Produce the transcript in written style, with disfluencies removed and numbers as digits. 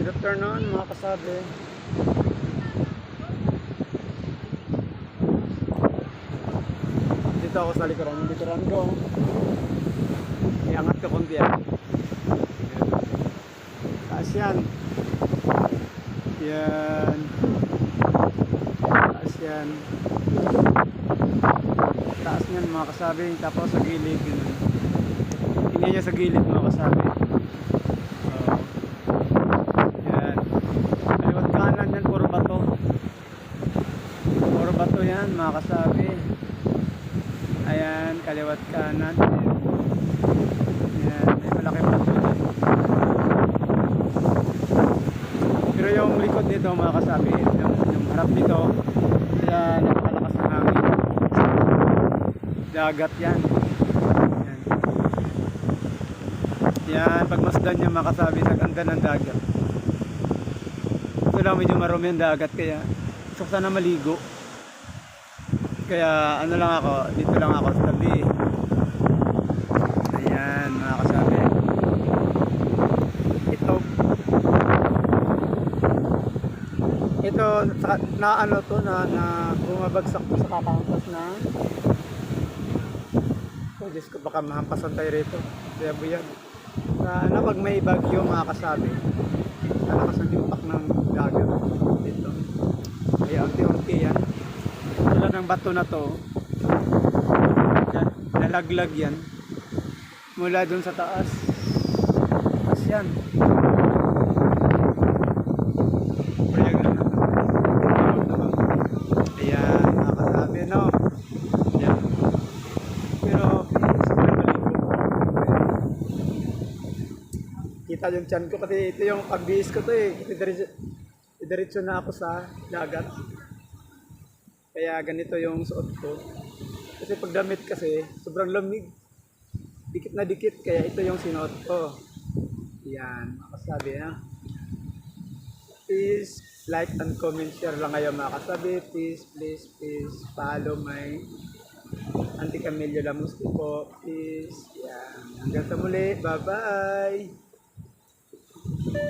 Good afternoon mga kasabi. Dito ako sa likuran. Yung likuran ko, iangat ko kundi yan. Taas yan. Yan. Taas yan. Taas yan mga kasabi. Tapos sa gilid. Tingnan niya sa gilid mga kasabi. Bato yan mga kasabi. Ayan, kaliwat kanan. Ayan, may malaki bato dyan. Pero yung likod nito mga kasabi, yung harap nito, kaya napakalakas ng hangin. Dagat yan. Ayan. Yan, pagmasdan nyo mga kasabi, naganda ng dagat. Ito lang medyo marumi ang dagat, kaya gusto ko sana maligo. Kaya ano lang ako, dito lang ako sa tabi. Ayan mga kasabi. Ito na ano to na bumabagsak to sa kakangkas na. Oh Diyos ko, baka mahampasan tayo rito. Kaya buyan. Ano pag may bagyo mga kasabi, nalakas ang impact ng dagat dito. Kaya unti-unti yan. Tulad ng bato na to, yan, nalaglag yan mula dun sa taas. Taas yan. Ayan, nakakasabi no. Ayan. Pero kita yung tiyan ko kasi ito yung pagbihis ko to eh. Diretso na ako sa dagat. Kaya ganito yung suot ko. Kasi pag damit kasi, sobrang lamig. Dikit na dikit, kaya ito yung sinuot ko. Yan, makasabi na. Please like and comment, share lang kayo mga kasabi. Please follow my Auntie Camillo Lamusti po. Please. Yan. Hanggang sa muli. Bye-bye.